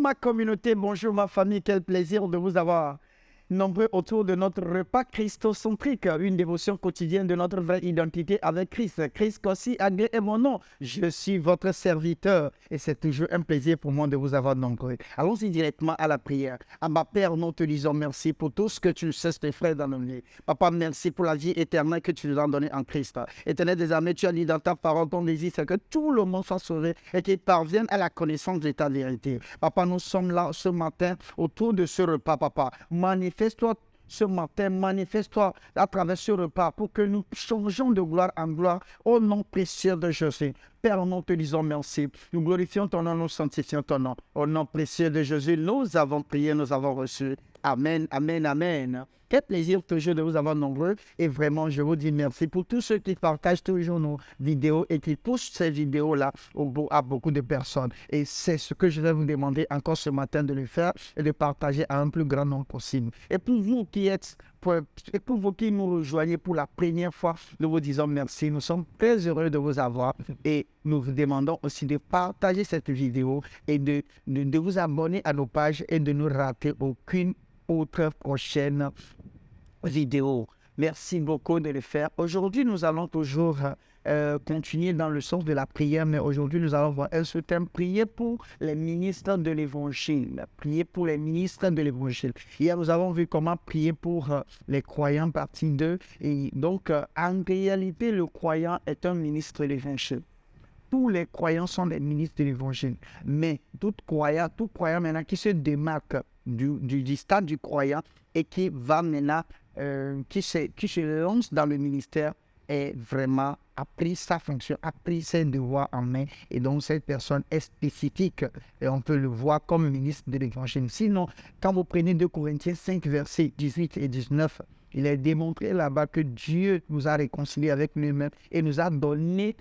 ma communauté, bonjour ma famille, quel plaisir de vous avoir nombreux autour de notre repas christocentrique, une dévotion quotidienne de notre vraie identité avec Christ. Christ Kossi Agbe est mon nom. Je suis votre serviteur et c'est toujours un plaisir pour moi de vous avoir nombreux. Allons-y directement à la prière. À ma Père, nous te disons merci pour tout ce que tu cesses de faire dans nos vies. Papa, merci pour la vie éternelle que tu nous as donnée en Christ. Éternel des armées, tu as dit dans ta parole, ton désir, c'est que tout le monde soit sauvé et qu'il parvienne à la connaissance de ta vérité. Papa, nous sommes là ce matin autour de ce repas, papa. Manifeste-toi ce matin, manifeste-toi à travers ce repas pour que nous changeons de gloire en gloire au nom précieux de Jésus. Père, nous te disons merci. Nous glorifions ton nom, nous sanctifions ton nom. Au nom précieux de Jésus, nous avons prié, nous avons reçu. Amen, amen, amen. Quel plaisir toujours de vous avoir nombreux. Et vraiment, je vous dis merci pour tous ceux qui partagent toujours nos vidéos et qui poussent ces vidéos-là à beaucoup de personnes. Et c'est ce que je vais vous demander encore ce matin de le faire et de partager à un plus grand nombre possible. Et pour vous qui nous rejoignez pour la première fois, nous vous disons merci. Nous sommes très heureux de vous avoir et nous vous demandons aussi de partager cette vidéo et de vous abonner à nos pages et de ne rater aucune autre prochaine vidéo. Merci beaucoup de le faire. Aujourd'hui, nous allons toujours continuer dans le sens de la prière, mais aujourd'hui, nous allons voir un seul thème, prier pour les ministres de l'Évangile. Prier pour les ministres de l'Évangile. Hier, nous avons vu comment prier pour les croyants, partie 2. Et donc, en réalité, le croyant est un ministre de l'Évangile. Tous les croyants sont des ministres de l'Évangile. Mais tout croyant maintenant qui se démarque du stade du croyant et qui va maintenant, qui se lance dans le ministère, est vraiment a pris sa fonction, a pris ses devoirs en main. Et donc, cette personne est spécifique et on peut le voir comme ministre de l'Évangile. Sinon, quand vous prenez 2 Corinthiens 5, versets 18 et 19, il est démontré là-bas que Dieu nous a réconciliés avec lui-même et nous a donné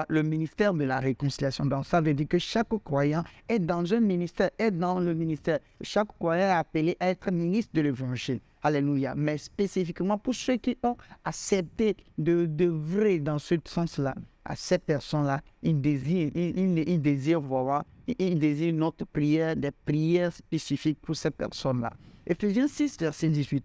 le ministère de la réconciliation. Donc, ça veut dire que chaque croyant est dans un ministère, est dans le ministère. Chaque croyant est appelé à être ministre de l'Évangile. Alléluia. Mais spécifiquement pour ceux qui ont accepté d'œuvrer dans ce sens-là, à ces personnes-là, ils désirent voir, ils désirent notre prière, des prières spécifiques pour ces personnes-là. Éphésiens 6, verset 18.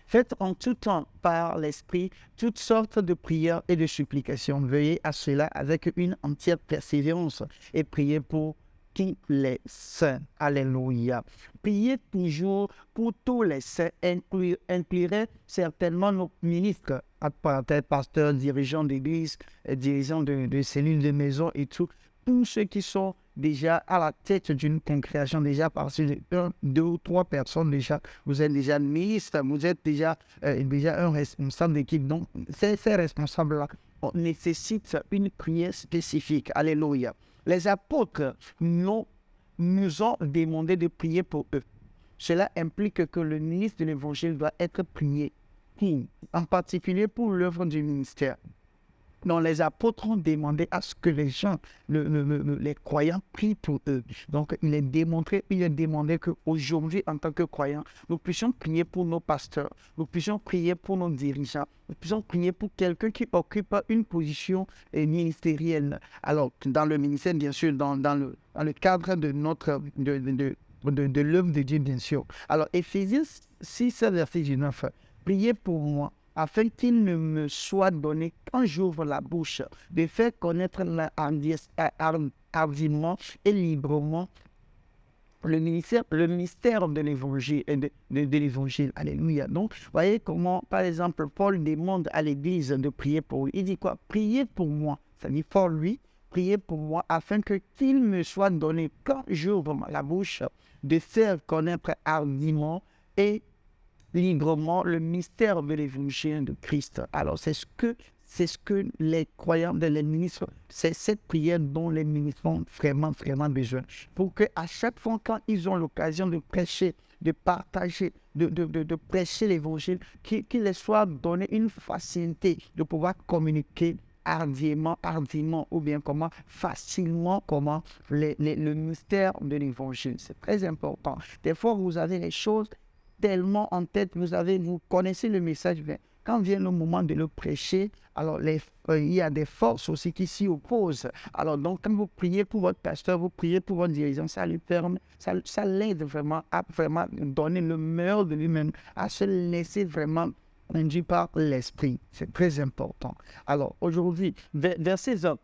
Faites en tout temps par l'Esprit toutes sortes de prières et de supplications. Veuillez à cela avec une entière persévérance et priez pour tous les saints. Alléluia. Prier toujours pour tous les saints inclurait certainement nos ministres, pasteurs, dirigeants d'église, dirigeants de cellules de maison et tout. Tous ceux qui sont déjà à la tête d'une congrégation, déjà par 2 ou 3 personnes, déjà, vous êtes déjà ministre, vous êtes déjà un responsable d'équipe. Donc, ces responsables-là nécessitent une prière spécifique. Alléluia. Les apôtres nous ont demandé de prier pour eux. Cela implique que le ministre de l'Évangile doit être prié, en particulier pour l'œuvre du ministère. Donc, les apôtres ont demandé à ce que les gens, les croyants, prient pour eux. Donc, il est demandé qu'aujourd'hui, en tant que croyants, nous puissions prier pour nos pasteurs, nous puissions prier pour nos dirigeants, nous puissions prier pour quelqu'un qui occupe une position ministérielle. Alors, dans le ministère, bien sûr, dans le cadre de de l'œuvre de Dieu, bien sûr. Alors, Éphésiens 6, verset 19, priez pour moi, afin qu'il ne me soit donné, quand j'ouvre la bouche, de faire connaître hardiment et librement le mystère de l'Évangile de l'Évangile. Alléluia. Donc, voyez comment, par exemple, Paul demande à l'Église de prier pour lui. Il dit quoi? Priez pour moi. Ça dit pour lui, priez pour moi, afin qu'il me soit donné, quand j'ouvre la bouche, de faire connaître hardiment et librement le mystère de l'Évangile de Christ. Alors, c'est ce que les croyants, les ministres, c'est cette prière dont les ministres ont vraiment, vraiment besoin. Pour qu'à chaque fois, quand ils ont l'occasion de prêcher, de partager, de prêcher l'Évangile, qu'il les soit donné une facilité de pouvoir communiquer hardiment, ou bien facilement, le mystère de l'Évangile. C'est très important. Des fois, vous avez les choses tellement en tête, vous connaissez le message, quand vient le moment de le prêcher, alors il y a des forces aussi qui s'y opposent. Alors donc, quand vous priez pour votre pasteur, vous priez pour votre dirigeant, ça lui permet, ça l'aide vraiment à vraiment donner le meilleur de lui-même, à se laisser vraiment conduire par l'esprit. C'est très important. Alors aujourd'hui, verset 20,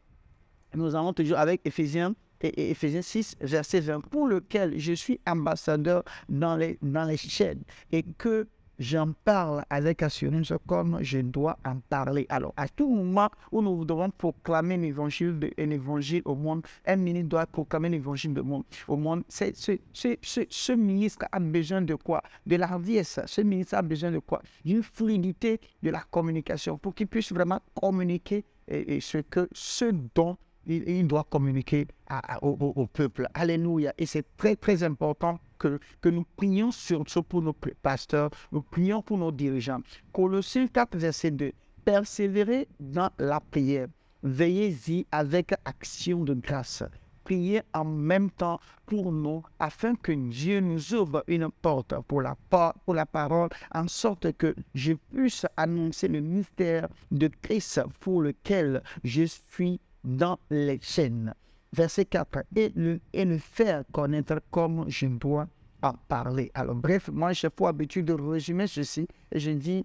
nous allons toujours avec Éphésiens et Éphésiens 6, verset 20, pour lequel je suis ambassadeur dans les chaînes et que j'en parle avec assurance comme je dois en parler. Alors, à tout moment où nous devons proclamer l'évangile au monde, un ministre doit proclamer l'évangile au monde. Ce ministre a besoin de quoi? De la hardiesse. Ce ministre a besoin de quoi? D'une fluidité de la communication pour qu'il puisse vraiment communiquer ce dont il doit communiquer au peuple. Alléluia. Et c'est très, très important que nous prions surtout pour nos pasteurs, nous prions pour nos dirigeants. Colossiens 4, verset 2. Persévérez dans la prière. Veillez-y avec action de grâce. Priez en même temps pour nous, afin que Dieu nous ouvre une porte pour la parole, en sorte que je puisse annoncer le mystère de Christ pour lequel je suis dans les chaînes. Verset 4. Et le faire connaître comme je dois en parler. Alors bref, moi j'ai pour habitude de résumer ceci et je dis,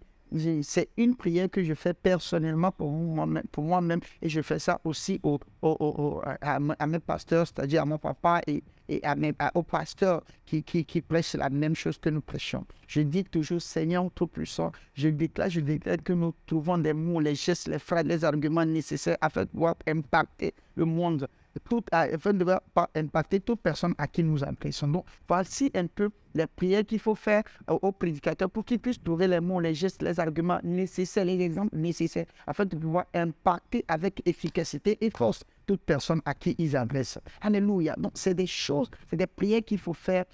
c'est une prière que je fais personnellement pour moi-même et je fais ça aussi à mes pasteurs, c'est-à-dire à mon papa et aux pasteurs qui prêchent la même chose que nous prêchons. Je dis toujours, Seigneur Tout-Puissant, je déclare que nous trouvons des mots, les gestes, les phrases, les arguments nécessaires afin de pouvoir impacter le monde, afin de pouvoir impacter toute personne à qui nous adressons. Donc, voici un peu les prières qu'il faut faire aux prédicateurs pour qu'ils puissent trouver les mots, les gestes, les arguments nécessaires, les exemples nécessaires afin de pouvoir impacter avec efficacité et force toute personne à qui ils adressent. Alléluia. Donc, c'est des choses, c'est des prières qu'il faut faire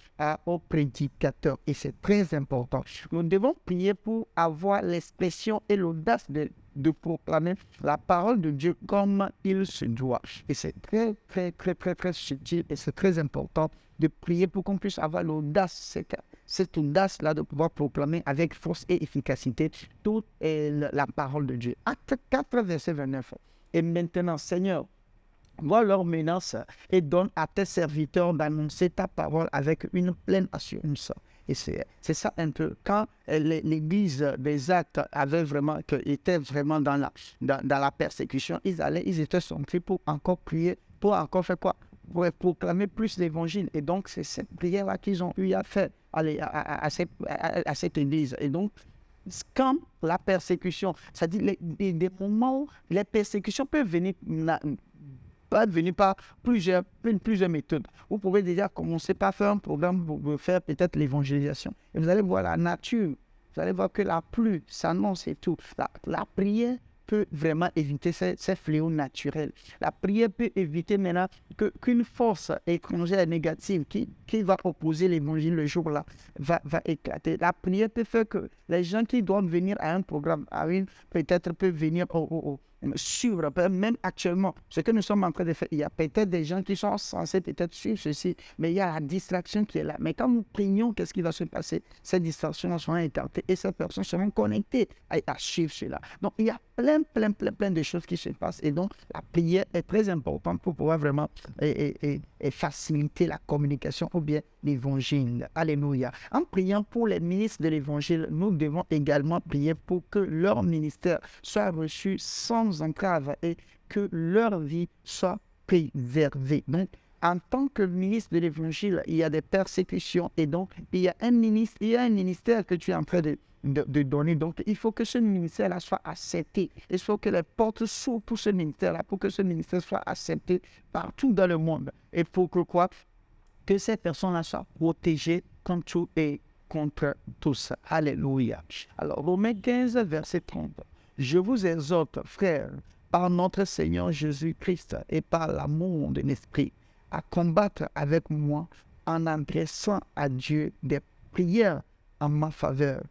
aux prédicateurs et c'est très important. Nous devons prier pour avoir l'expression et l'audace de proclamer la parole de Dieu comme il se doit. Et c'est très, très, très, très, très subtil et c'est très important de prier pour qu'on puisse avoir l'audace, cette audace-là de pouvoir proclamer avec force et efficacité toute la parole de Dieu. Acte 4, verset 29. Et maintenant, Seigneur, vois leurs menaces et donne à tes serviteurs d'annoncer ta parole avec une pleine assurance. Et c'est ça un peu. Quand l'église des Actes était vraiment dans la persécution, ils étaient sortis pour encore prier, pour encore faire quoi? Pour proclamer plus l'évangile. Et donc, c'est cette prière-là qu'ils ont eu à faire à cette église. Et donc, quand la persécution, c'est-à-dire des moments où les persécutions peuvent venir par plusieurs méthodes. Vous pouvez déjà commencer par faire un programme pour faire peut-être l'évangélisation. Et vous allez voir la nature, vous allez voir que la pluie s'annonce et tout. La prière peut vraiment éviter ces fléaux naturels. La prière peut éviter maintenant qu'une force étrangère négative qui va opposer l'évangile le jour-là va éclater. La prière peut faire que les gens qui doivent venir à un programme, peut-être peuvent venir suivre, même actuellement, ce que nous sommes en train de faire. Il y a peut-être des gens qui sont censés peut-être suivre ceci, mais il y a la distraction qui est là. Mais quand nous prions, qu'est-ce qui va se passer? Ces distractions seront écartées et ces personnes seront connectées à suivre cela. Donc, il y a plein de choses qui se passent. Et donc, la prière est très importante pour pouvoir vraiment faciliter la communication ou bien l'évangile. Alléluia. En priant pour les ministres de l'évangile, nous devons également prier pour que leur ministère soit reçu sans entrave et que leur vie soit préservée. Donc, en tant que ministre de l'évangile, il y a des persécutions et donc il y a un ministère que tu es en train de donner. Donc, il faut que ce ministère-là soit accepté. Il faut que les portes s'ouvrent pour ce ministère-là, pour que ce ministère soit accepté partout dans le monde. Et pour que quoi? Que ces personnes-là soient protégées contre tout et contre tous. Alléluia. Alors, Romains 15, verset 30. Je vous exhorte, frères, par notre Seigneur Jésus-Christ et par l'amour de l'Esprit, à combattre avec moi en adressant à Dieu des prières en ma faveur.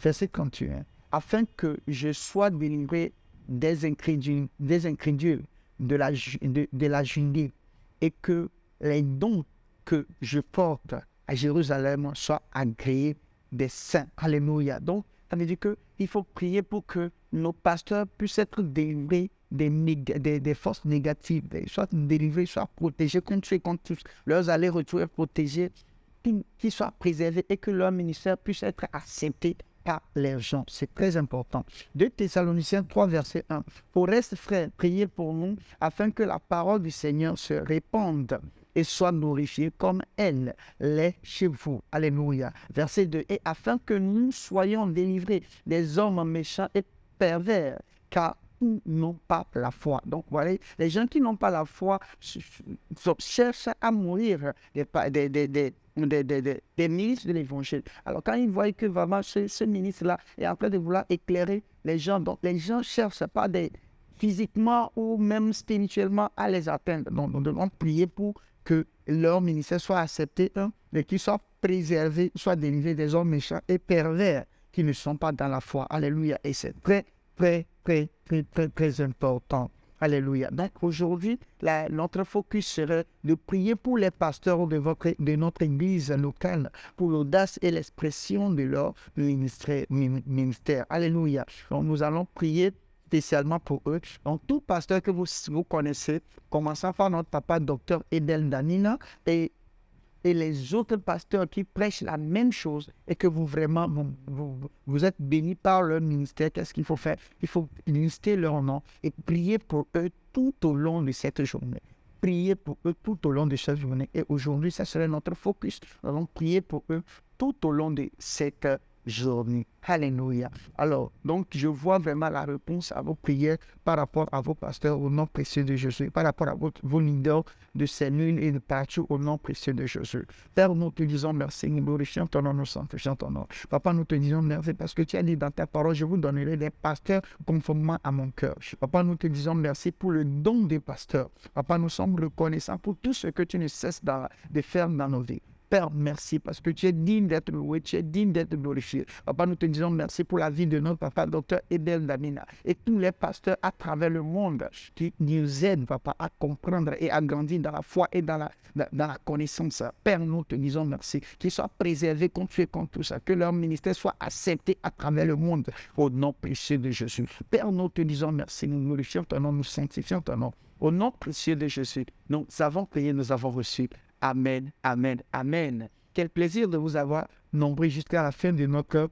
Verset 31. Afin que je sois délivré des incrédules de la Judée et que les dons que je porte à Jérusalem soient agréés des saints. Alléluia. Donc, Ça veut dire qu'il faut prier pour que nos pasteurs puissent être délivrés des forces négatives, soit délivrés, soit protégés contre tous. Leurs allers-retours protégés, qu'ils soient préservés et que leur ministère puisse être accepté par les gens. C'est très important. 2 Thessaloniciens 3, verset 1. Pour reste, frères, priez pour nous afin que la parole du Seigneur se répande et soit glorifiée comme elle l'est chez vous. Alléluia. Verset 2. Et afin que nous soyons délivrés des hommes méchants et pervers, car ils n'ont pas la foi. Donc, voilà, les gens qui n'ont pas la foi cherchent à mourir des ministres de l'évangile. Alors, quand ils voient que vraiment ce ministre-là est en train de vouloir éclairer les gens, donc les gens ne cherchent pas physiquement ou même spirituellement à les atteindre. Donc, nous devons prier pour que leur ministère soit accepté et qu'ils soient préservés, soient délivrés des hommes méchants et pervers qui ne sont pas dans la foi. Alléluia. Et c'est très, très, très, très, très, très important. Alléluia. Donc aujourd'hui, notre focus serait de prier pour les pasteurs de notre église locale, pour l'audace et l'expression de leur ministère. Alléluia. Donc nous allons prier spécialement pour eux. Donc tout pasteur que vous connaissez, commençant par notre papa, docteur Edel Danina, et les autres pasteurs qui prêchent la même chose et que vous êtes bénis par leur ministère, qu'est-ce qu'il faut faire? Il faut lister leur nom et prier pour eux tout au long de cette journée. Prier pour eux tout au long de cette journée. Et aujourd'hui, ça serait notre focus. Nous allons prier pour eux tout au long de cette journée. Alléluia. Alors, donc, je vois vraiment la réponse à vos prières par rapport à vos pasteurs au nom précieux de Jésus, par rapport à vos leaders de cellules et de partout au nom précieux de Jésus. Père, nous te disons merci, nous glorifions ton nom, nous sanctifions ton nom. Papa, nous te disons merci parce que tu as dit dans ta parole, je vous donnerai des pasteurs conformément à mon cœur. Papa, nous te disons merci pour le don des pasteurs. Papa, nous sommes reconnaissants pour tout ce que tu ne cesses de faire dans nos vies. Père, merci parce que tu es digne d'être loué, tu es digne d'être glorifié. Papa, nous te disons merci pour la vie de notre papa, docteur Edel Damina, et tous les pasteurs à travers le monde qui nous aident, papa, à comprendre et à grandir dans la foi et dans la connaissance. Père, nous te disons merci, qu'ils soient préservés contre tout ça, que leur ministère soit accepté à travers le monde, au nom précieux de Jésus. Père, nous te disons merci, nous glorifions ton nom, nous sanctifions ton nom. Au nom précieux de Jésus, nous avons prié, nous avons reçu. Amen, amen, amen. Quel plaisir de vous avoir nombreux jusqu'à la fin de notre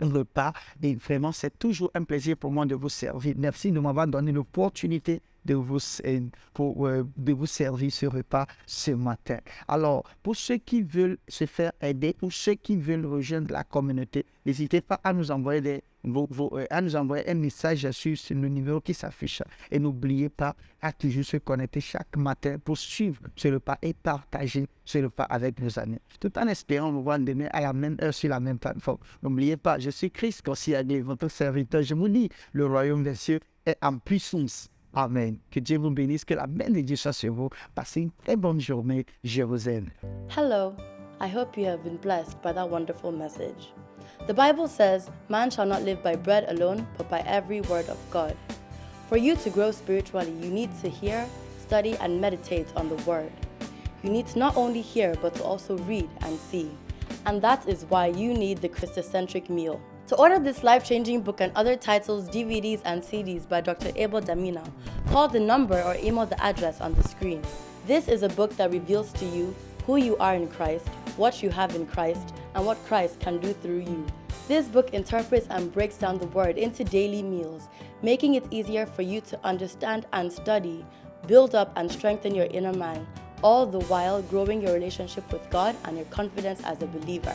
repas. Et vraiment, c'est toujours un plaisir pour moi de vous servir. Merci de m'avoir donné l'opportunité de vous servir ce repas ce matin. Alors, pour ceux qui veulent se faire aider, pour ceux qui veulent rejoindre la communauté, n'hésitez pas à nous envoyer un message sur le numéro qui s'affiche. Et n'oubliez pas à toujours se connecter chaque matin pour suivre ce repas et partager ce repas avec vos amis. Tout en espérant vous voir demain à la même heure sur la même plateforme. N'oubliez pas, je suis Christ Koscielny, votre serviteur. Je vous dis, le royaume des cieux est en puissance. Amen. Que Dieu vous bénisse, que la main de Dieu soit sur vous. Passez une très bonne journée. Je vous aime. Hello. I hope you have been blessed by that wonderful message. The Bible says, man shall not live by bread alone, but by every word of God. For you to grow spiritually, you need to hear, study, and meditate on the Word. You need to not only hear, but to also read and see. And that is why you need the Christocentric meal. To order this life-changing book and other titles, DVDs, and CDs by Dr. Abel Damina, call the number or email the address on the screen. This is a book that reveals to you who you are in Christ, what you have in Christ, and what Christ can do through you. This book interprets and breaks down the Word into daily meals, making it easier for you to understand and study, build up and strengthen your inner man, all the while growing your relationship with God and your confidence as a believer.